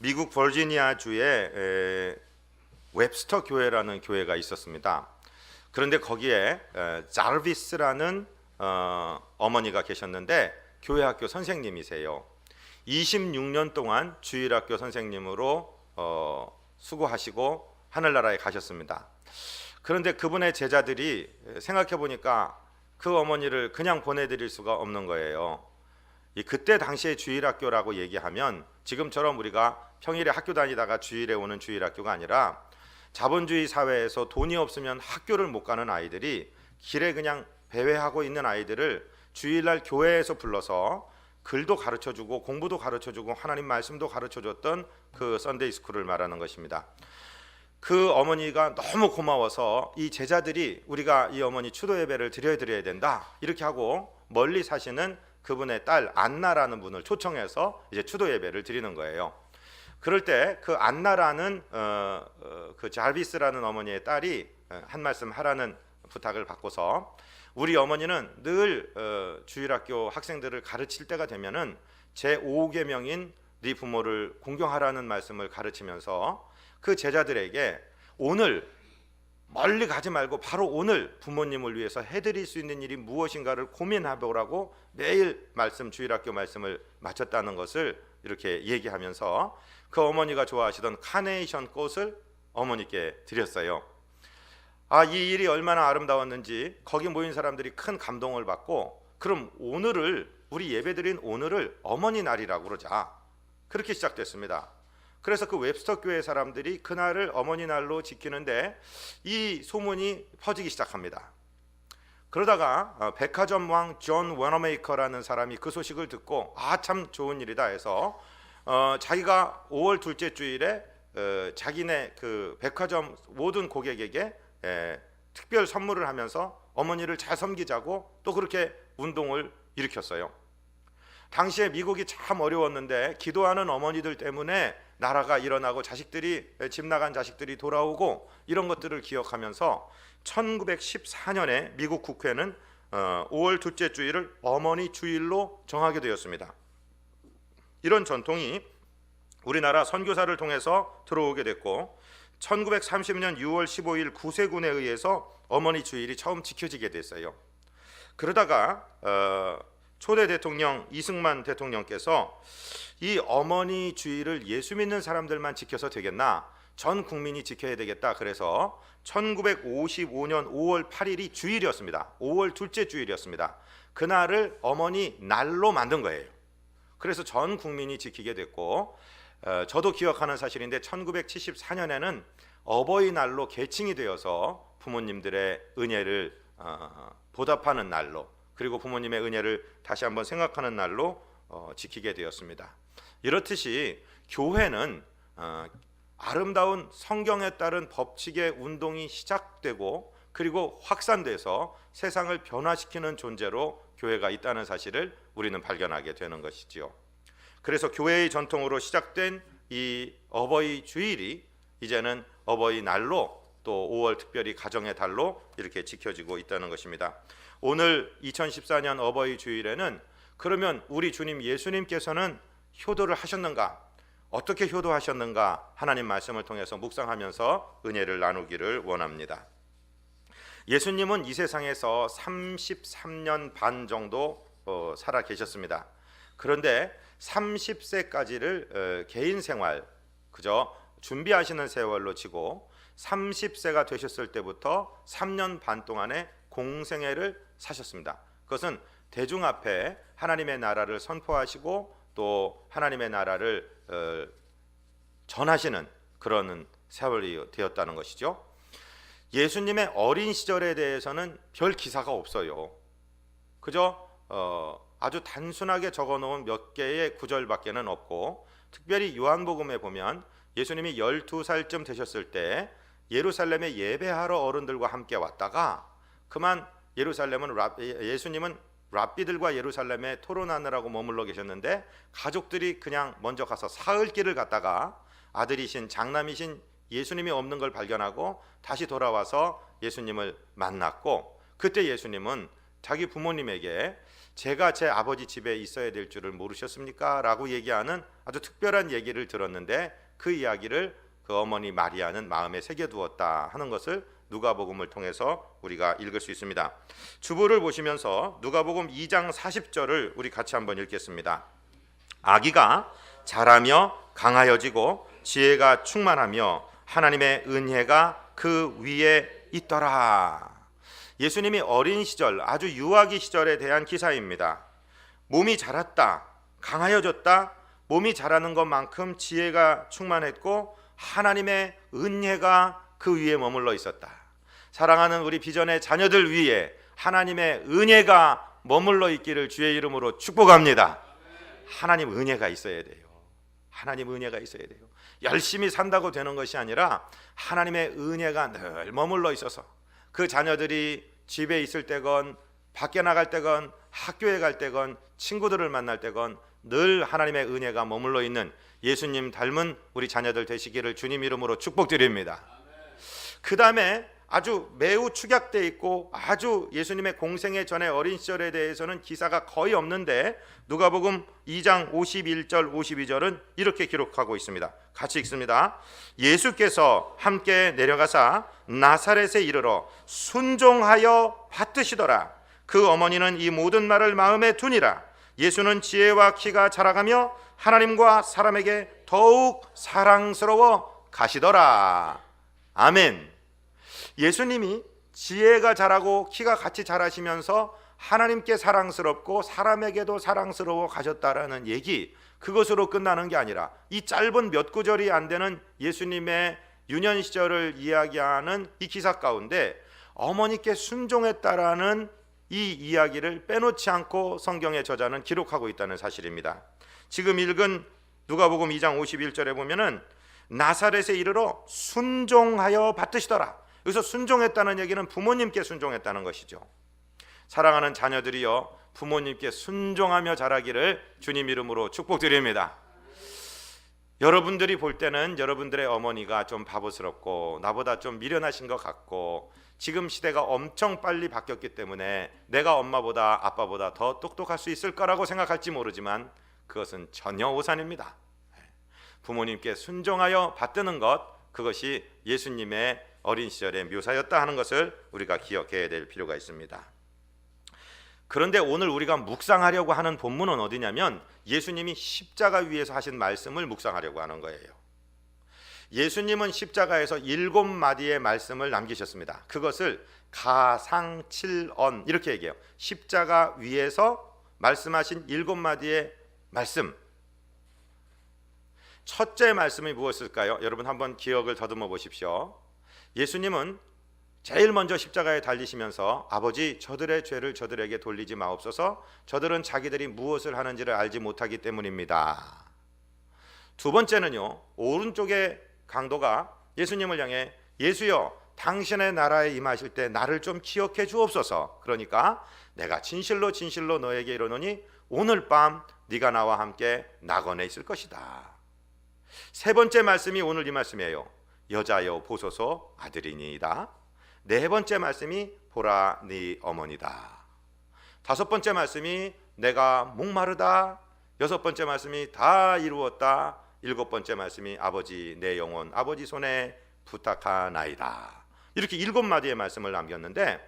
미국 버지니아주에 웹스터 교회라는 교회가 있었습니다. 그런데 거기에 자르비스라는 어머니가 계셨는데 교회 학교 선생님이세요. 26년 동안 주일학교 선생님으로 수고하시고 하늘나라에 가셨습니다. 그런데 그분의 제자들이 생각해 보니까 그 어머니를 그냥 보내드릴 수가 없는 거예요. 그때 당시에 주일학교라고 얘기하면 지금처럼 우리가 평일에 학교 다니다가 주일에 오는 주일학교가 아니라 자본주의 사회에서 돈이 없으면 학교를 못 가는 아이들이 길에 그냥 배회하고 있는 아이들을 주일날 교회에서 불러서 글도 가르쳐주고 공부도 가르쳐주고 하나님 말씀도 가르쳐줬던 그 썬데이 스쿨을 말하는 것입니다. 그 어머니가 너무 고마워서 이 제자들이 우리가 이 어머니 추도 예배를 드려야 된다 이렇게 하고 멀리 사시는 그분의 딸 안나라는 분을 초청해서 이제 추도 예배를 드리는 거예요. 그럴 때 그 안나라는 그 잘비스라는 어머니의 딸이 한 말씀 하라는 부탁을 받고서 우리 어머니는 늘 주일학교 학생들을 가르칠 때가 되면은 제 5계명인 네 부모를 공경하라는 말씀을 가르치면서 그 제자들에게 오늘 멀리 가지 말고 바로 오늘 부모님을 위해서 해드릴 수 있는 일이 무엇인가를 고민해보라고 매일 주일학교 말씀을 마쳤다는 것을 이렇게 얘기하면서 그 어머니가 좋아하시던 카네이션 꽃을 어머니께 드렸어요. 이 일이 얼마나 아름다웠는지 거기 모인 사람들이 큰 감동을 받고 그럼 오늘을 우리 예배드린 오늘을 어머니 날이라고 그러자. 그렇게 시작됐습니다. 그래서 그 웹스터 교회 사람들이 그날을 어머니 날로 지키는데 이 소문이 퍼지기 시작합니다. 그러다가 백화점 왕 존 워너메이커라는 사람이 그 소식을 듣고 참 좋은 일이다 해서 자기가 5월 둘째 주일에 자기네 그 백화점 모든 고객에게 특별 선물을 하면서 어머니를 잘 섬기자고 또 그렇게 운동을 일으켰어요. 당시에 미국이 참 어려웠는데 기도하는 어머니들 때문에 나라가 일어나고 자식들이 집 나간 자식들이 돌아오고 이런 것들을 기억하면서 1914년에 미국 국회는 5월 둘째 주일을 어머니 주일로 정하게 되었습니다. 이런 전통이 우리나라 선교사를 통해서 들어오게 됐고 1930년 6월 15일 구세군에 의해서 어머니 주일이 처음 지켜지게 됐어요. 그러다가 초대 대통령 이승만 대통령께서 이 어머니 주일을 예수 믿는 사람들만 지켜서 되겠나? 전 국민이 지켜야 되겠다. 그래서 1955년 5월 8일이 주일이었습니다. 5월 둘째 주일이었습니다. 그날을 어머니 날로 만든 거예요. 그래서 전 국민이 지키게 됐고 저도 기억하는 사실인데 1974년에는 어버이날로 개칭이 되어서 부모님들의 은혜를 보답하는 날로 그리고 부모님의 은혜를 다시 한번 생각하는 날로 지키게 되었습니다. 이렇듯이 교회는 아름다운 성경에 따른 법칙의 운동이 시작되고 그리고 확산돼서 세상을 변화시키는 존재로 교회가 있다는 사실을 우리는 발견하게 되는 것이지요. 그래서 교회의 전통으로 시작된 이 어버이 주일이 이제는 어버이날로 또 5월 특별히 가정의 달로 이렇게 지켜지고 있다는 것입니다. 오늘 2014년 어버이 주일에는 그러면 우리 주님 예수님께서는 효도를 하셨는가? 어떻게 효도하셨는가? 하나님 말씀을 통해서 묵상하면서 은혜를 나누기를 원합니다. 예수님은 이 세상에서 33년 반 정도 살아 계셨습니다. 그런데 30세까지를 개인 생활 그저 준비하시는 세월로 치고 30세가 되셨을 때부터 3년 반 동안의 공생애를 사셨습니다. 그것은 대중 앞에 하나님의 나라를 선포하시고 또 하나님의 나라를 전하시는 그런 세월이 되었다는 것이죠. 예수님의 어린 시절에 대해서는 별 기사가 없어요. 그저 아주 단순하게 적어놓은 몇 개의 구절밖에는 없고 특별히 요한복음에 보면 예수님이 12살쯤 되셨을 때 예루살렘에 예배하러 어른들과 함께 왔다가 그만 예수님은 랍비들과 예루살렘에 토론하느라고 머물러 계셨는데 가족들이 그냥 먼저 가서 사흘길을 갔다가 아들이신 장남이신 예수님이 없는 걸 발견하고 다시 돌아와서 예수님을 만났고 그때 예수님은 자기 부모님에게 제가 제 아버지 집에 있어야 될 줄을 모르셨습니까? 라고 얘기하는 아주 특별한 얘기를 들었는데 그 이야기를 그 어머니 마리아는 마음에 새겨두었다 하는 것을 누가복음을 통해서 우리가 읽을 수 있습니다. 주보를 보시면서 누가복음 2장 40절을 우리 같이 한번 읽겠습니다. 아기가 자라며 강하여지고 지혜가 충만하며 하나님의 은혜가 그 위에 있더라. 예수님이 어린 시절, 아주 유아기 시절에 대한 기사입니다. 몸이 자랐다, 강하여졌다. 몸이 자라는 것만큼 지혜가 충만했고 하나님의 은혜가 그 위에 머물러 있었다. 사랑하는 우리 비전의 자녀들 위에 하나님의 은혜가 머물러 있기를 주의 이름으로 축복합니다. 하나님 은혜가 있어야 돼요. 하나님 은혜가 있어야 돼요. 열심히 산다고 되는 것이 아니라 하나님의 은혜가 늘 머물러 있어서 그 자녀들이 집에 있을 때건 밖에 나갈 때건 학교에 갈 때건 친구들을 만날 때건 늘 하나님의 은혜가 머물러 있는 예수님 닮은 우리 자녀들 되시기를 주님 이름으로 축복드립니다. 그 다음에 아주 매우 축약돼 있고 아주 예수님의 공생애 전에 어린 시절에 대해서는 기사가 거의 없는데 누가복음 2장 51절 52절은 이렇게 기록하고 있습니다. 같이 읽습니다. 예수께서 함께 내려가사 나사렛에 이르러 순종하여 받드시더라. 그 어머니는 이 모든 말을 마음에 두니라. 예수는 지혜와 키가 자라가며 하나님과 사람에게 더욱 사랑스러워 가시더라. 아멘. 예수님이 지혜가 자라고 키가 같이 자라시면서 하나님께 사랑스럽고 사람에게도 사랑스러워 가셨다라는 얘기, 그것으로 끝나는 게 아니라 이 짧은 몇 구절이 안 되는 예수님의 유년 시절을 이야기하는 이 기사 가운데 어머니께 순종했다라는 이 이야기를 빼놓지 않고 성경의 저자는 기록하고 있다는 사실입니다. 지금 읽은 누가복음 2장 51절에 보면은 나사렛에 이르러 순종하여 받드시더라. 여기서 순종했다는 얘기는 부모님께 순종했다는 것이죠. 사랑하는 자녀들이여 부모님께 순종하며 자라기를 주님 이름으로 축복드립니다. 여러분들이 볼 때는 여러분들의 어머니가 좀 바보스럽고 나보다 좀 미련하신 것 같고 지금 시대가 엄청 빨리 바뀌었기 때문에 내가 엄마보다 아빠보다 더 똑똑할 수 있을 거라고 생각할지 모르지만 그것은 전혀 오산입니다. 부모님께 순종하여 받드는 것, 그것이 예수님의 어린 시절의 묘사였다 하는 것을 우리가 기억해야 될 필요가 있습니다. 그런데 오늘 우리가 묵상하려고 하는 본문은 어디냐면 예수님이 십자가 위에서 하신 말씀을 묵상하려고 하는 거예요. 예수님은 십자가에서 7마디의 말씀을 남기셨습니다. 그것을 가상칠언 이렇게 얘기해요. 십자가 위에서 말씀하신 7마디의 말씀. 첫째 말씀이 무엇일까요? 여러분 한번 기억을 더듬어 보십시오. 예수님은 제일 먼저 십자가에 달리시면서 아버지 저들의 죄를 저들에게 돌리지 마옵소서. 저들은 자기들이 무엇을 하는지를 알지 못하기 때문입니다. 두 번째는요, 오른쪽의 강도가 예수님을 향해 예수여 당신의 나라에 임하실 때 나를 좀 기억해 주옵소서. 그러니까 내가 진실로 진실로 너에게 이르노니 오늘 밤 네가 나와 함께 낙원에 있을 것이다. 세 번째 말씀이 오늘 이 말씀이에요. 여자여 보소서 아들이니이다. 네 번째 말씀이 보라 네 어머니다. 다섯 번째 말씀이 내가 목마르다. 여섯 번째 말씀이 다 이루었다. 일곱 번째 말씀이 아버지 내 영혼 아버지 손에 부탁하나이다. 이렇게 7마디의 말씀을 남겼는데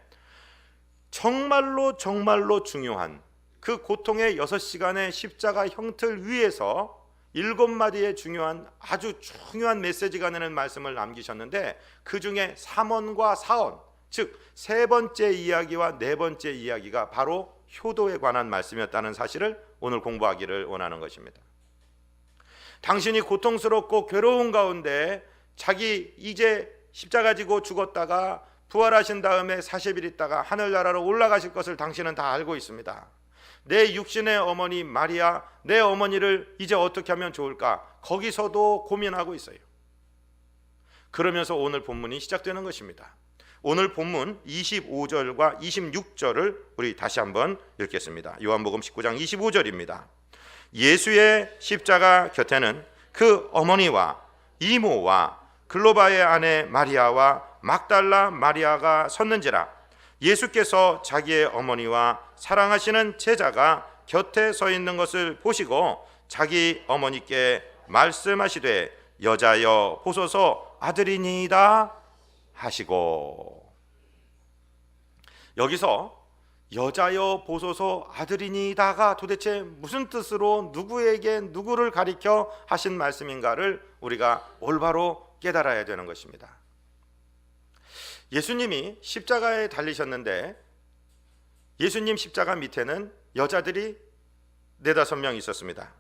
정말로 정말로 중요한 그 고통의 6시간의 십자가 형틀 위에서 7마디의 중요한 아주 중요한 메시지가 되는 말씀을 남기셨는데 그 중에 3언과 4언, 즉 세 번째 이야기와 네 번째 이야기가 바로 효도에 관한 말씀이었다는 사실을 오늘 공부하기를 원하는 것입니다. 당신이 고통스럽고 괴로운 가운데 자기 이제 십자가 지고 죽었다가 부활하신 다음에 40일 있다가 하늘나라로 올라가실 것을 당신은 다 알고 있습니다. 내 육신의 어머니 마리아, 내 어머니를 이제 어떻게 하면 좋을까? 거기서도 고민하고 있어요. 그러면서 오늘 본문이 시작되는 것입니다. 오늘 본문 25절과 26절을 우리 다시 한번 읽겠습니다. 요한복음 19장 25절입니다. 예수의 십자가 곁에는 그 어머니와 이모와 글로바의 아내 마리아와 막달라 마리아가 섰는지라. 예수께서 자기의 어머니와 사랑하시는 제자가 곁에 서 있는 것을 보시고 자기 어머니께 말씀하시되 여자여 보소서 아들이니이다 하시고, 여기서 여자여 보소서 아들이니이다가 도대체 무슨 뜻으로 누구에게 누구를 가리켜 하신 말씀인가를 우리가 올바로 깨달아야 되는 것입니다. 예수님이 십자가에 달리셨는데 예수님 십자가 밑에는 여자들이 4-5명 있었습니다.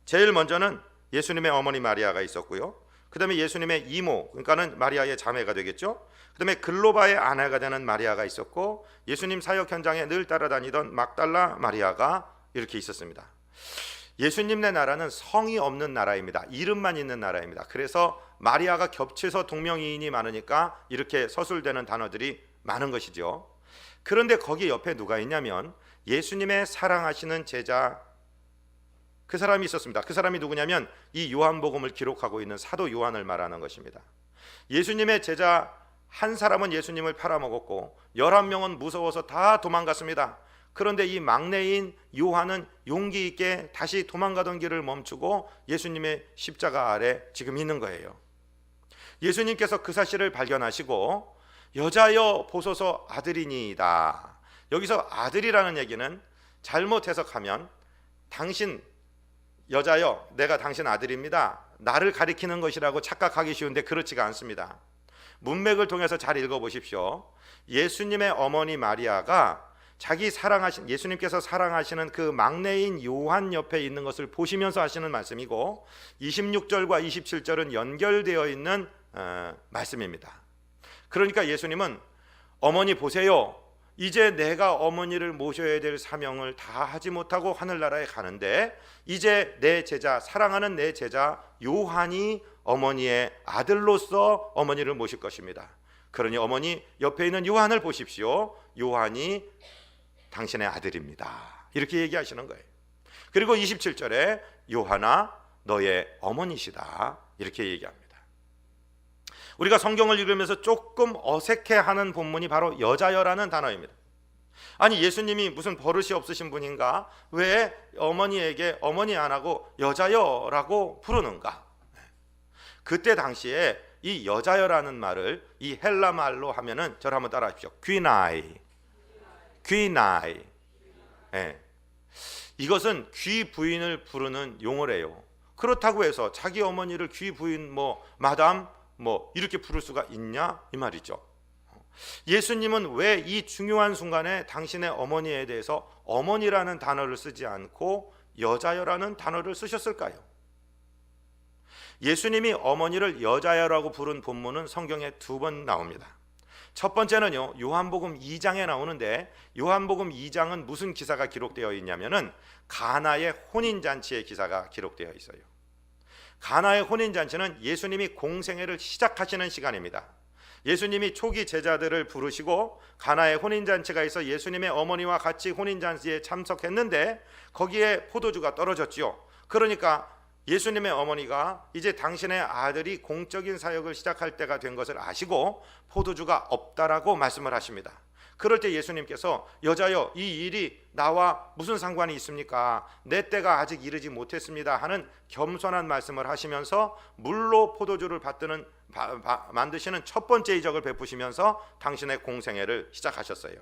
제일 먼저는 예수님의 어머니 마리아가 있었고요. 그 다음에 예수님의 이모, 그러니까는 마리아의 자매가 되겠죠. 그 다음에 글로바의 아내가 되는 마리아가 있었고, 예수님 사역 현장에 늘 따라다니던 막달라 마리아가 이렇게 있었습니다. 예수님네 나라는 성이 없는 나라입니다. 이름만 있는 나라입니다. 그래서 마리아가 겹쳐서 동명이인이 많으니까 이렇게 서술되는 단어들이 많은 것이죠. 그런데 거기 옆에 누가 있냐면 예수님의 사랑하시는 제자, 그 사람이 있었습니다. 그 사람이 누구냐면 이 요한복음을 기록하고 있는 사도 요한을 말하는 것입니다. 예수님의 제자 한 사람은 예수님을 팔아먹었고 11명은 무서워서 다 도망갔습니다. 그런데 이 막내인 요한은 용기 있게 다시 도망가던 길을 멈추고 예수님의 십자가 아래 지금 있는 거예요. 예수님께서 그 사실을 발견하시고 여자여 보소서 아들이니이다. 여기서 아들이라는 얘기는 잘못 해석하면 당신 여자여 내가 당신 아들입니다, 나를 가리키는 것이라고 착각하기 쉬운데 그렇지가 않습니다. 문맥을 통해서 잘 읽어보십시오. 예수님의 어머니 마리아가 자기 사랑하신, 예수님께서 사랑하시는 그 막내인 요한 옆에 있는 것을 보시면서 하시는 말씀이고, 26절과 27절은 연결되어 있는 말씀입니다. 그러니까 예수님은 어머니 보세요, 이제 내가 어머니를 모셔야 될 사명을 다 하지 못하고 하늘나라에 가는데 이제 내 제자, 사랑하는 내 제자 요한이 어머니의 아들로서 어머니를 모실 것입니다. 그러니 어머니 옆에 있는 요한을 보십시오. 요한이 당신의 아들입니다. 이렇게 얘기하시는 거예요. 그리고 27절에 요한아 너의 어머니시다 이렇게 얘기합니다. 우리가 성경을 읽으면서 조금 어색해하는 본문이 바로 여자여라는 단어입니다. 아니 예수님이 무슨 버릇이 없으신 분인가? 왜 어머니에게 어머니 안 하고 여자여라고 부르는가? 그때 당시에 이 여자여라는 말을 이 헬라 말로 하면은 저를 한번 따라하십시오. 귀나이. 네. 이것은 귀 부인을 부르는 용어래요. 그렇다고 해서 자기 어머니를 귀 부인 뭐 마담 뭐 이렇게 부를 수가 있냐 이 말이죠. 예수님은 왜 이 중요한 순간에 당신의 어머니에 대해서 어머니라는 단어를 쓰지 않고 여자여라는 단어를 쓰셨을까요? 예수님이 어머니를 여자여라고 부른 본문은 성경에 2번 나옵니다. 첫 번째는요, 요한복음 2장에 나오는데 요한복음 2장은 무슨 기사가 기록되어 있냐면은 가나의 혼인잔치의 기사가 기록되어 있어요. 가나의 혼인잔치는 예수님이 공생애를 시작하시는 시간입니다. 예수님이 초기 제자들을 부르시고 가나의 혼인잔치가 있어 예수님의 어머니와 같이 혼인잔치에 참석했는데 거기에 포도주가 떨어졌지요. 그러니까 예수님의 어머니가 이제 당신의 아들이 공적인 사역을 시작할 때가 된 것을 아시고 포도주가 없다라고 말씀을 하십니다. 그럴 때 예수님께서 여자여 이 일이 나와 무슨 상관이 있습니까? 내 때가 아직 이르지 못했습니다 하는 겸손한 말씀을 하시면서 물로 포도주를 만드시는 첫 번째 이적을 베푸시면서 당신의 공생애를 시작하셨어요.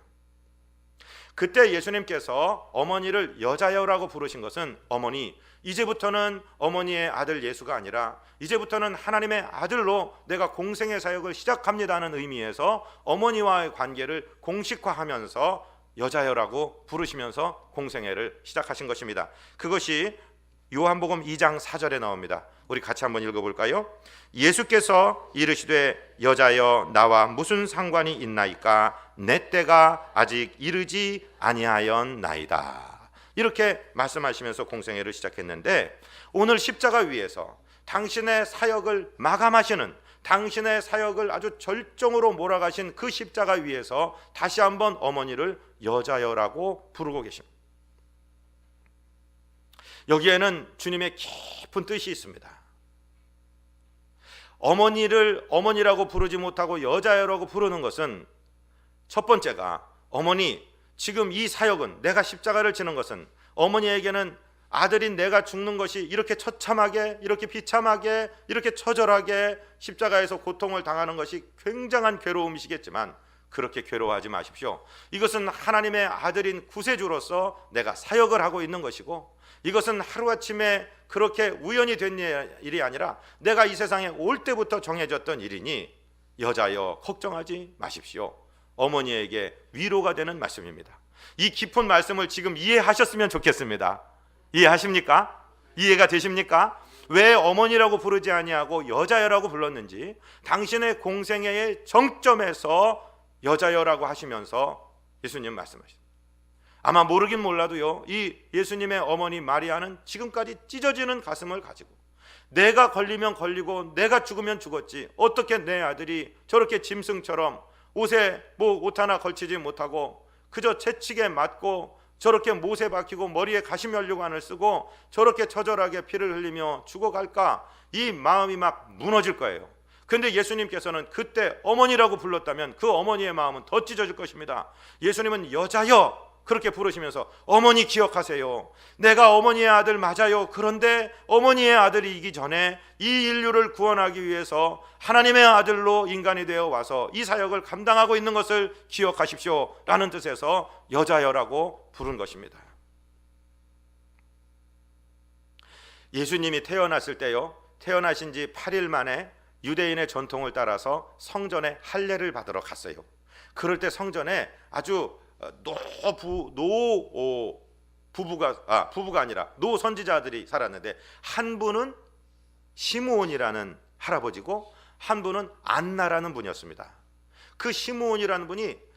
그때 예수님께서 어머니를 여자여라고 부르신 것은 어머니, 이제부터는 어머니의 아들 예수가 아니라 이제부터는 하나님의 아들로 내가 공생의 사역을 시작합니다는 의미에서 어머니와의 관계를 공식화하면서 여자여라고 부르시면서 공생애를 시작하신 것입니다. 그것이 요한복음 2장 4절에 나옵니다. 우리 같이 한번 읽어볼까요? 예수께서 이르시되 여자여 나와 무슨 상관이 있나이까? 내 때가 아직 이르지 아니하였나이다. 이렇게 말씀하시면서 공생애를 시작했는데 오늘 십자가 위에서 당신의 사역을 마감하시는, 당신의 사역을 아주 절정으로 몰아가신 그 십자가 위에서 다시 한번 어머니를 여자여라고 부르고 계십니다. 여기에는 주님의 깊은 뜻이 있습니다. 어머니를 어머니라고 부르지 못하고 여자여라고 부르는 것은 첫 번째가 어머니, 지금 이 사역은 내가 십자가를 지는 것은 어머니에게는 아들인 내가 죽는 것이 이렇게 처참하게, 이렇게 비참하게, 이렇게 처절하게 십자가에서 고통을 당하는 것이 굉장한 괴로움이시겠지만 그렇게 괴로워하지 마십시오. 이것은 하나님의 아들인 구세주로서 내가 사역을 하고 있는 것이고, 이것은 하루아침에 그렇게 우연히 된 일이 아니라 내가 이 세상에 올 때부터 정해졌던 일이니 여자여 걱정하지 마십시오. 어머니에게 위로가 되는 말씀입니다. 이 깊은 말씀을 지금 이해하셨으면 좋겠습니다. 이해하십니까? 이해가 되십니까? 왜 어머니라고 부르지 아니하고 여자여라고 불렀는지, 당신의 공생애의 정점에서 여자여라고 하시면서 예수님 말씀하십니다. 아마 모르긴 몰라도요, 이 예수님의 어머니 마리아는 지금까지 찢어지는 가슴을 가지고 내가 걸리면 걸리고 내가 죽으면 죽었지, 어떻게 내 아들이 저렇게 짐승처럼 옷에 옷 하나 걸치지 못하고 그저 채찍에 맞고 저렇게 못에 박히고 머리에 가시면류관을 쓰고 저렇게 처절하게 피를 흘리며 죽어갈까, 이 마음이 막 무너질 거예요. 근데 예수님께서는 그때 어머니라고 불렀다면 그 어머니의 마음은 더 찢어질 것입니다. 예수님은 여자여 그렇게 부르시면서 어머니 기억하세요. 내가 어머니의 아들 맞아요. 그런데 어머니의 아들이기 전에 이 인류를 구원하기 위해서 하나님의 아들로 인간이 되어 와서 이 사역을 감당하고 있는 것을 기억하십시오 라는 뜻에서 여자여라고 부른 것입니다. 예수님이 태어났을 때요, 태어나신 지 8일 만에 유대인의 전통을 따라서 성전에 할례를 받으러 갔어요. 그럴 때 성전에 아주 부부가 아니라 노 선지자들이 살았는데, 한 분은 시므온이라는 할아버지고 한 분은 안나라는 분이었습니다. 그 시므온이라는 분이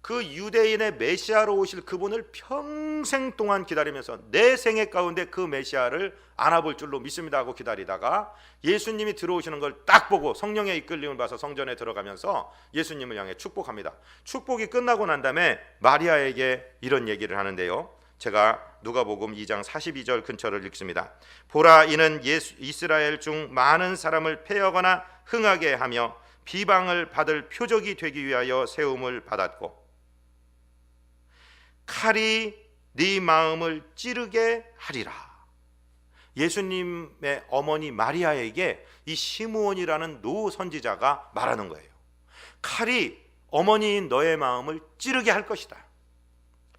그 유대인의 메시아로 오실 그분을 평생 동안 기다리면서 내 생애 가운데 그 메시아를 안아볼 줄로 믿습니다 하고 기다리다가 예수님이 들어오시는 걸 딱 보고 성령의 이끌림을 받아서 성전에 들어가면서 예수님을 향해 축복합니다. 축복이 끝나고 난 다음에 마리아에게 이런 얘기를 하는데요, 제가 누가복음 2장 42절 근처를 읽습니다. 보라, 이는 이스라엘 중 많은 사람을 패하거나 흥하게 하며 비방을 받을 표적이 되기 위하여 세움을 받았고 칼이 네 마음을 찌르게 하리라. 예수님의 어머니 마리아에게 이 시므온이라는 노 선지자가 말하는 거예요. 칼이 어머니인 너의 마음을 찌르게 할 것이다.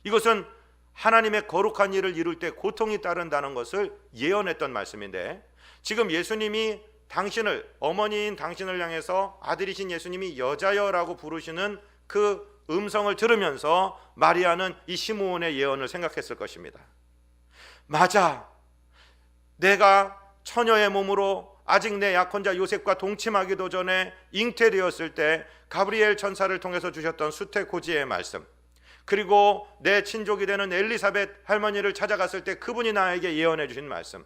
이것은 하나님의 거룩한 일을 이룰 때 고통이 따른다는 것을 예언했던 말씀인데, 지금 예수님이 당신을, 어머니인 당신을 향해서 아들이신 예수님이 여자여라고 부르시는 그 음성을 들으면서 마리아는 이 시므온의 예언을 생각했을 것입니다. 맞아, 내가 처녀의 몸으로 아직 내 약혼자 요셉과 동침하기도 전에 잉태되었을 때 가브리엘 천사를 통해서 주셨던 수태코지의 말씀, 그리고 내 친족이 되는 엘리사벳 할머니를 찾아갔을 때 그분이 나에게 예언해 주신 말씀,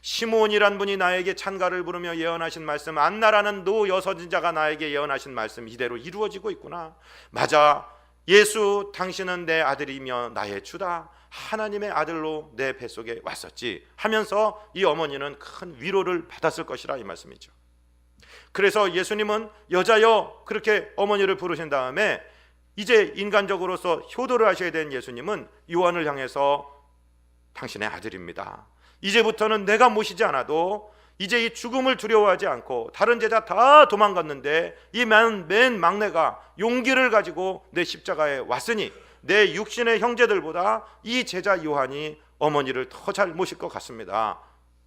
시므온이란 분이 나에게 찬가를 부르며 예언하신 말씀, 안나라는 노 여선지자가 나에게 예언하신 말씀 이대로 이루어지고 있구나. 맞아, 예수 당신은 내 아들이며 나의 주다. 하나님의 아들로 내 뱃속에 왔었지 하면서 이 어머니는 큰 위로를 받았을 것이라 이 말씀이죠. 그래서 예수님은 여자여 그렇게 어머니를 부르신 다음에 이제 인간적으로서 효도를 하셔야 되는 예수님은 요한을 향해서 당신의 아들입니다. 이제부터는 내가 모시지 않아도 이제 이 죽음을 두려워하지 않고, 다른 제자 다 도망갔는데 이 맨 막내가 용기를 가지고 내 십자가에 왔으니 내 육신의 형제들보다 이 제자 요한이 어머니를 더 잘 모실 것 같습니다.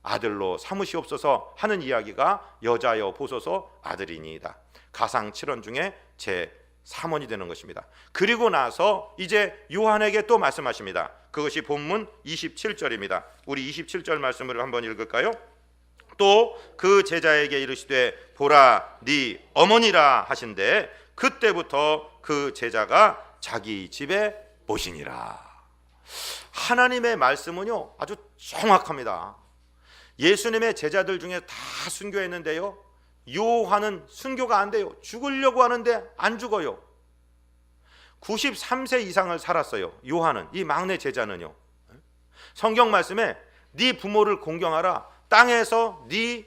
아들로 삼으시옵소서 하는 이야기가 여자여 보소서 아들이니이다. 가상 7원 중에 제 3원이 되는 것입니다. 그리고 나서 이제 요한에게 또 말씀하십니다. 그것이 본문 27절입니다. 우리 27절 말씀을 한번 읽을까요? 또 그 제자에게 이르시되 보라 네 어머니라 하신대 그때부터 그 제자가 자기 집에 모시니라. 하나님의 말씀은요 아주 정확합니다. 예수님의 제자들 중에 다 순교했는데요, 요한은 순교가 안 돼요. 죽으려고 하는데 안 죽어요. 93세 이상을 살았어요. 요한은, 이 막내 제자는요. 성경 말씀에 네 부모를 공경하라, 땅에서 네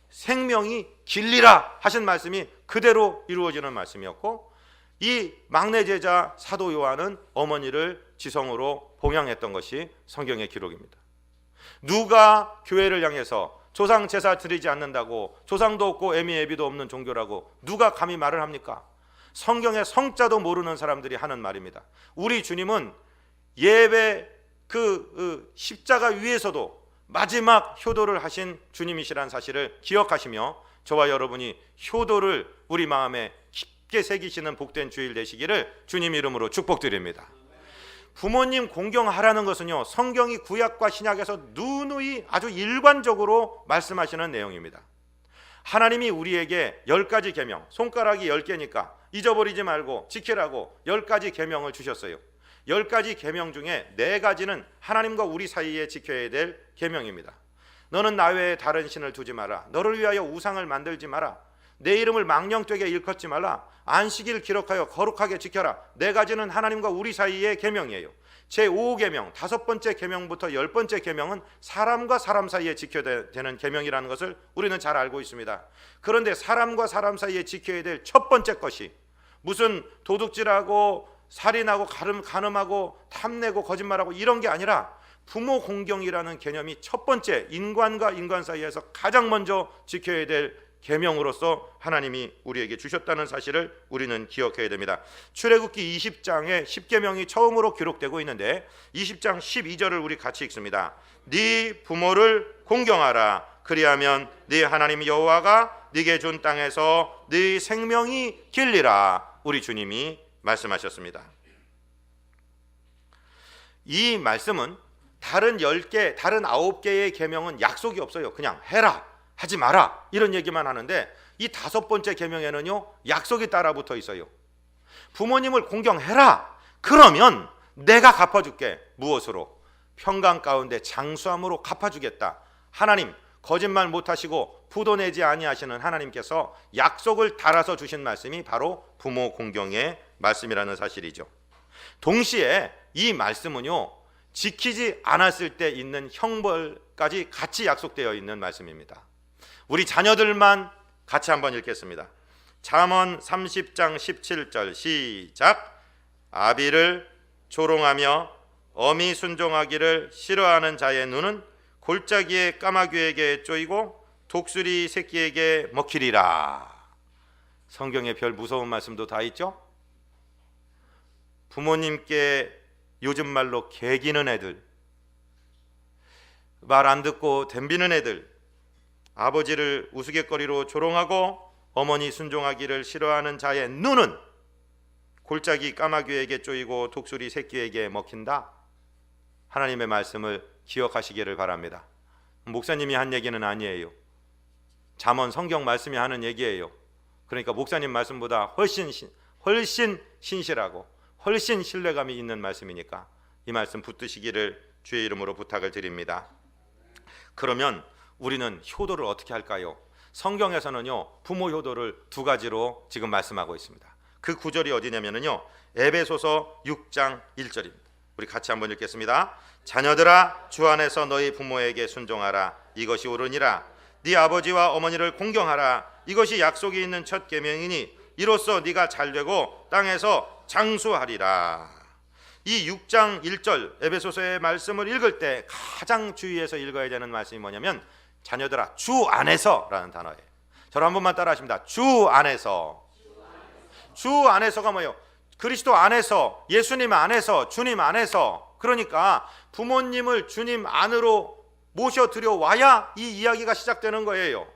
생명이 길리라 하신 말씀이 그대로 이루어지는 말씀이었고, 이 막내 제자 사도 요한은 어머니를 지성으로 봉양했던 것이 성경의 기록입니다. 누가 교회를 향해서 조상 제사 드리지 않는다고, 조상도 없고 애미 애비도 없는 종교라고 누가 감히 말을 합니까? 성경의 성자도 모르는 사람들이 하는 말입니다. 우리 주님은 예배 십자가 위에서도 마지막 효도를 하신 주님이시라는 사실을 기억하시며 저와 여러분이 효도를 우리 마음에 깊게 새기시는 복된 주일 되시기를 주님 이름으로 축복드립니다. 부모님 공경하라는 것은요, 성경이 구약과 신약에서 누누이 아주 일관적으로 말씀하시는 내용입니다. 하나님이 우리에게 10가지 계명, 손가락이 10개니까 잊어버리지 말고 지키라고 10가지 계명을 주셨어요. 10가지 계명 중에 4가지는 하나님과 우리 사이에 지켜야 될 계명입니다. 너는 나 외에 다른 신을 두지 마라. 너를 위하여 우상을 만들지 마라. 내 이름을 망령되게 일컫지 말라. 안식일을 기록하여 거룩하게 지켜라. 4가지는 하나님과 우리 사이의 계명이에요. 제5계명, 5번째 계명부터 10번째 계명은 사람과 사람 사이에 지켜야 되는 계명이라는 것을 우리는 잘 알고 있습니다. 그런데 사람과 사람 사이에 지켜야 될 첫 번째 것이 무슨 도둑질하고 살인하고 간음하고 탐내고 거짓말하고 이런 게 아니라 부모 공경이라는 개념이 첫 번째, 인간과 인간 사이에서 가장 먼저 지켜야 될 계명으로서 하나님이 우리에게 주셨다는 사실을 우리는 기억해야 됩니다. 출애굽기 20장에 10계명이 처음으로 기록되고 있는데 20장 12절을 우리 같이 읽습니다. 네 부모를 공경하라. 그리하면 네 하나님 여호와가 네게 준 땅에서 네 생명이 길리라. 우리 주님이 말씀하셨습니다. 이 말씀은 다른 10개, 다른 9개의 계명은 약속이 없어요. 그냥 해라, 하지 마라 이런 얘기만 하는데 이 5번째 계명에는요, 약속이 따라 붙어 있어요. 부모님을 공경해라. 그러면 내가 갚아줄게. 무엇으로? 평강 가운데 장수함으로 갚아주겠다. 하나님, 거짓말 못하시고 부도 내지 아니하시는 하나님께서 약속을 달아서 주신 말씀이 바로 부모 공경의 말씀이라는 사실이죠. 동시에 이 말씀은요, 지키지 않았을 때 있는 형벌까지 같이 약속되어 있는 말씀입니다. 우리 자녀들만 같이 한번 읽겠습니다. 잠언 30장 17절 시작. 아비를 조롱하며 어미 순종하기를 싫어하는 자의 눈은 골짜기의 까마귀에게 쪼이고 독수리 새끼에게 먹히리라. 성경에 별 무서운 말씀도 다 있죠. 부모님께 요즘 말로 개기는 애들, 말 안 듣고 덤비는 애들, 아버지를 우스갯거리로 조롱하고 어머니 순종하기를 싫어하는 자의 눈은 골짜기 까마귀에게 쪼이고 독수리 새끼에게 먹힌다. 하나님의 말씀을 기억하시기를 바랍니다. 목사님이 한 얘기는 아니에요. 잠언 성경 말씀이 하는 얘기예요. 그러니까 목사님 말씀보다 훨씬 신실하고 훨씬 신뢰감이 있는 말씀이니까 이 말씀 붙드시기를 주의 이름으로 부탁을 드립니다. 그러면 우리는 효도를 어떻게 할까요? 성경에서는요, 부모 효도를 2가지로 지금 말씀하고 있습니다. 그 구절이 어디냐면요, 에베소서 6장 1절입니다. 우리 같이 한번 읽겠습니다. 자녀들아, 주 안에서 너희 부모에게 순종하라. 이것이 옳으니라. 네 아버지와 어머니를 공경하라. 이것이 약속이 있는 첫 계명이니 이로써 네가 잘되고 땅에서 장수하리라. 이 6장 1절 에베소서의 말씀을 읽을 때 가장 주의해서 읽어야 되는 말씀이 뭐냐면 자녀들아, 주 안에서라는 단어예요. 저를 한 번만 따라 하십니다. 주 안에서. 주 안에서가 뭐예요? 그리스도 안에서, 예수님 안에서, 주님 안에서. 그러니까 부모님을 주님 안으로 모셔들여 와야 이 이야기가 시작되는 거예요.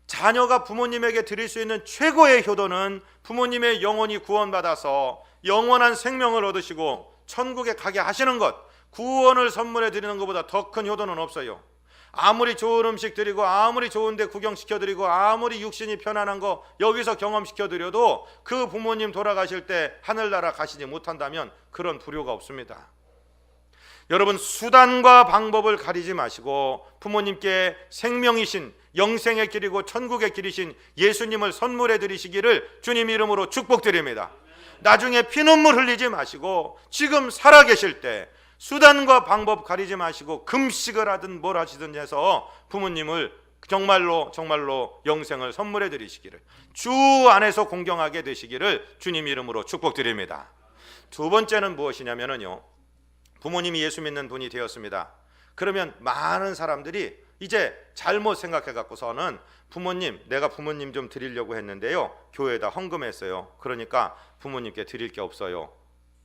자녀가 부모님에게 드릴 수 있는 최고의 효도는 부모님의 영혼이 구원받아서 영원한 생명을 얻으시고 천국에 가게 하시는 것, 구원을 선물해 드리는 것보다 더 큰 효도는 없어요. 아무리 좋은 음식 드리고 아무리 좋은 데 구경시켜 드리고 아무리 육신이 편안한 거 여기서 경험시켜 드려도 그 부모님 돌아가실 때 하늘나라 가시지 못한다면 그런 불효가 없습니다. 여러분, 수단과 방법을 가리지 마시고 부모님께 생명이신 영생의 길이고 천국의 길이신 예수님을 선물해 드리시기를 주님 이름으로 축복드립니다. 나중에 피눈물 흘리지 마시고 지금 살아계실 때 수단과 방법 가리지 마시고 금식을 하든 뭘 하시든 해서 부모님을 정말로 영생을 선물해 드리시기를, 주 안에서 공경하게 되시기를 주님 이름으로 축복드립니다. 2번째는 무엇이냐면요, 부모님이 예수 믿는 분이 되었습니다. 그러면 많은 사람들이 이제 잘못 생각해 갖고서는 부모님, 내가 부모님 좀 드리려고 했는데요, 교회에다 헌금했어요. 그러니까 부모님께 드릴 게 없어요.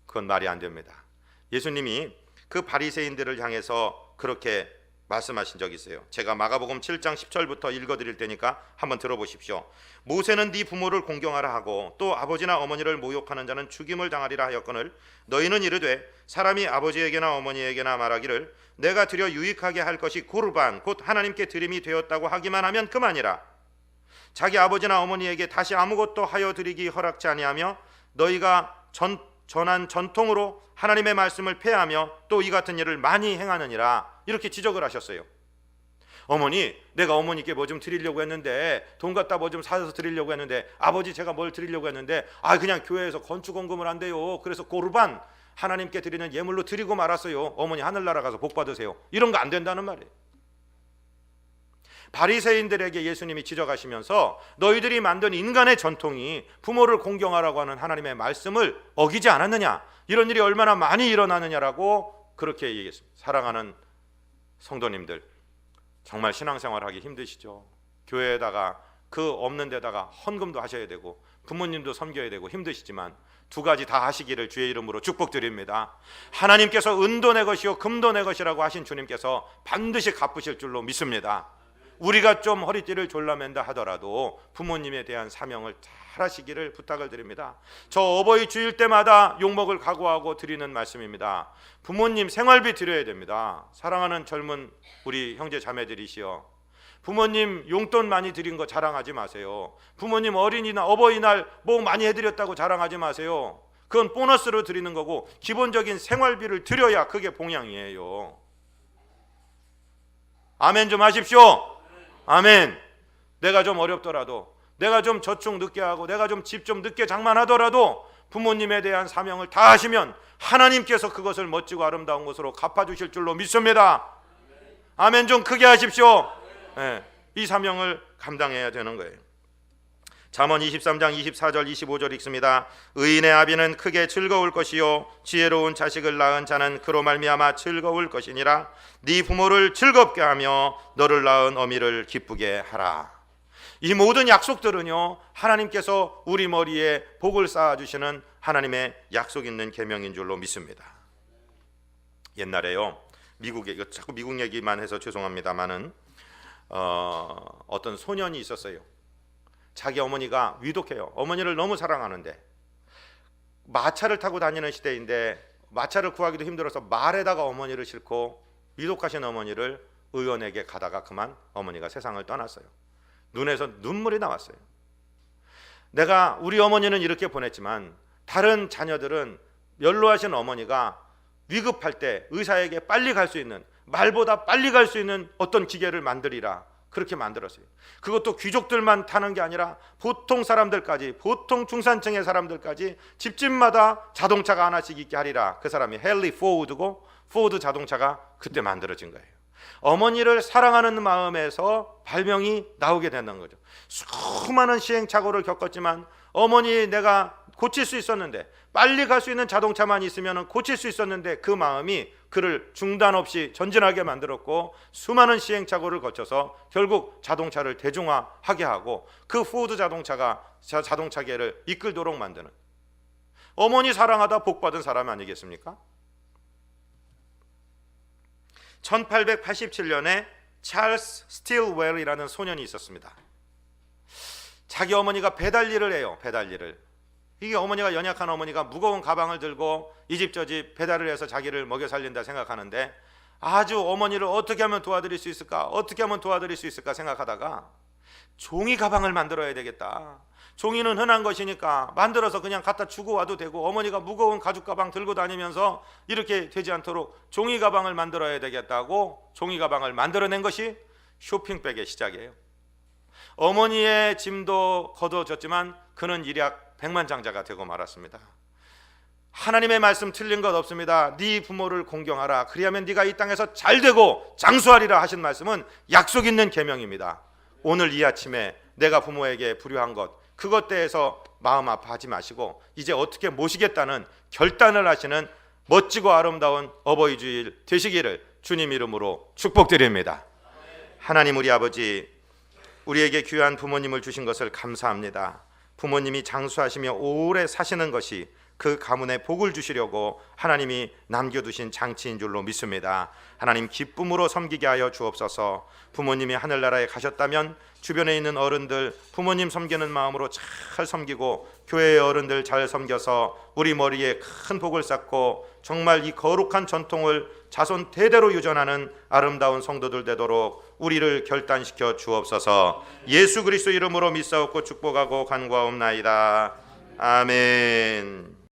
그건 말이 안 됩니다. 예수님이 그 바리새인들을 향해서 그렇게 말씀하신 적이 있어요. 제가 마가복음 7장 10절부터 읽어드릴 테니까 한번 들어보십시오. 모세는 네 부모를 공경하라 하고 또 아버지나 어머니를 모욕하는 자는 죽임을 당하리라 하였거늘 너희는 이르되 사람이 아버지에게나 어머니에게나 말하기를 내가 드려 유익하게 할 것이 고르반 곧 하나님께 드림이 되었다고 하기만 하면 그만이라. 자기 아버지나 어머니에게 다시 아무것도 하여 드리기 허락지 아니하며 너희가 전한 전통으로 하나님의 말씀을 폐하며 또 이 같은 일을 많이 행하느니라. 이렇게 지적을 하셨어요. 어머니, 내가 어머니께 뭐 좀 드리려고 했는데, 돈 갖다 뭐 좀 사서 드리려고 했는데, 아버지 제가 뭘 드리려고 했는데, 그냥 교회에서 건축원금을 한대요. 그래서 고르반 하나님께 드리는 예물로 드리고 말았어요. 어머니 하늘나라 가서 복 받으세요. 이런 거 안 된다는 말이에요. 바리새인들에게 예수님이 지적하시면서 너희들이 만든 인간의 전통이 부모를 공경하라고 하는 하나님의 말씀을 어기지 않았느냐, 이런 일이 얼마나 많이 일어나느냐라고 그렇게 얘기했습니다. 사랑하는 성도님들, 정말 신앙생활하기 힘드시죠? 교회에다가 그 없는 데다가 헌금도 하셔야 되고 부모님도 섬겨야 되고 힘드시지만 두 가지 다 하시기를 주의 이름으로 축복드립니다. 하나님께서 은도 내 것이요 금도 내 것이라고 하신 주님께서 반드시 갚으실 줄로 믿습니다. 우리가 좀 허리띠를 졸라맨다 하더라도 부모님에 대한 사명을 잘 하시기를 부탁을 드립니다. 저 어버이 주일 때마다 욕먹을 각오하고 드리는 말씀입니다. 부모님 생활비 드려야 됩니다. 사랑하는 젊은 우리 형제 자매들이시여, 부모님 용돈 많이 드린 거 자랑하지 마세요. 부모님 어린이날 어버이날 뭐 많이 해드렸다고 자랑하지 마세요. 그건 보너스로 드리는 거고 기본적인 생활비를 드려야 그게 봉양이에요. 아멘 좀 하십시오. 아멘. 내가 좀 어렵더라도, 내가 좀 저축 늦게 하고, 내가 좀 집 좀 늦게 장만하더라도 부모님에 대한 사명을 다 하시면 하나님께서 그것을 멋지고 아름다운 것으로 갚아주실 줄로 믿습니다. 아멘 좀 크게 하십시오. 네, 이 사명을 감당해야 되는 거예요. 잠언 23장 24절 25절 읽습니다. 의인의 아비는 크게 즐거울 것이요 지혜로운 자식을 낳은 자는 그로 말미암아 즐거울 것이니라. 네 부모를 즐겁게 하며 너를 낳은 어미를 기쁘게 하라. 이 모든 약속들은요, 하나님께서 우리 머리에 복을 쌓아주시는 하나님의 약속 있는 계명인 줄로 믿습니다. 옛날에요, 미국에, 이거 자꾸 미국 얘기만 해서 죄송합니다만은 어떤 소년이 있었어요. 자기 어머니가 위독해요. 어머니를 너무 사랑하는데 마차를 타고 다니는 시대인데 마차를 구하기도 힘들어서 말에다가 어머니를 싣고 위독하신 어머니를 의원에게 가다가 그만 어머니가 세상을 떠났어요. 눈에서 눈물이 나왔어요. 내가 우리 어머니는 이렇게 보냈지만 다른 자녀들은 연로하신 어머니가 위급할 때 의사에게 빨리 갈 수 있는, 말보다 빨리 갈 수 있는 어떤 기계를 만들이라 그렇게 만들었어요. 그것도 귀족들만 타는 게 아니라 보통 사람들까지, 보통 중산층의 사람들까지 집집마다 자동차가 하나씩 있게 하리라. 그 사람이 헨리 포드고 포드 자동차가 그때 만들어진 거예요. 어머니를 사랑하는 마음에서 발명이 나오게 된다는 거죠. 수많은 시행착오를 겪었지만 어머니 내가 고칠 수 있었는데, 빨리 갈 수 있는 자동차만 있으면 고칠 수 있었는데 그 마음이 그를 중단 없이 전진하게 만들었고 수많은 시행착오를 거쳐서 결국 자동차를 대중화하게 하고 그 포드 자동차가 자동차계를 이끌도록 만드는, 어머니 사랑하다 복받은 사람 아니겠습니까? 1887년에 찰스 스틸웰이라는 소년이 있었습니다. 자기 어머니가 배달 일을 해요. 배달 일을. 이게 어머니가 연약한 어머니가 무거운 가방을 들고 이 집 저 집 배달을 해서 자기를 먹여 살린다 생각하는데 아주 어머니를 어떻게 하면 도와드릴 수 있을까, 어떻게 하면 도와드릴 수 있을까 생각하다가 종이 가방을 만들어야 되겠다. 종이는 흔한 것이니까 만들어서 그냥 갖다 주고 와도 되고 어머니가 무거운 가죽 가방 들고 다니면서 이렇게 되지 않도록 종이 가방을 만들어야 되겠다고 종이 가방을 만들어낸 것이 쇼핑백의 시작이에요. 어머니의 짐도 거둬졌지만 그는 일약 백만장자가 되고 말았습니다. 하나님의 말씀 틀린 것 없습니다. 네 부모를 공경하라. 그리하면 네가 이 땅에서 잘되고 장수하리라 하신 말씀은 약속 있는 계명입니다. 오늘 이 아침에 내가 부모에게 불효한 것, 그것 대해서 마음 아파하지 마시고 이제 어떻게 모시겠다는 결단을 하시는 멋지고 아름다운 어버이 주일 되시기를 주님 이름으로 축복드립니다. 하나님 우리 아버지, 우리에게 귀한 부모님을 주신 것을 감사합니다. 부모님이 장수하시며 오래 사시는 것이 그 가문에 복을 주시려고 하나님이 남겨두신 장치인 줄로 믿습니다. 하나님 기쁨으로 섬기게 하여 주옵소서. 부모님이 하늘나라에 가셨다면 주변에 있는 어른들 부모님 섬기는 마음으로 잘 섬기고 교회의 어른들 잘 섬겨서 우리 머리에 큰 복을 쌓고 정말 이 거룩한 전통을 자손 대대로 유전하는 아름다운 성도들 되도록 우리를 결단시켜 주옵소서. 예수 그리스도 이름으로 믿사옵고 축복하고 간구하옵나이다. 아멘.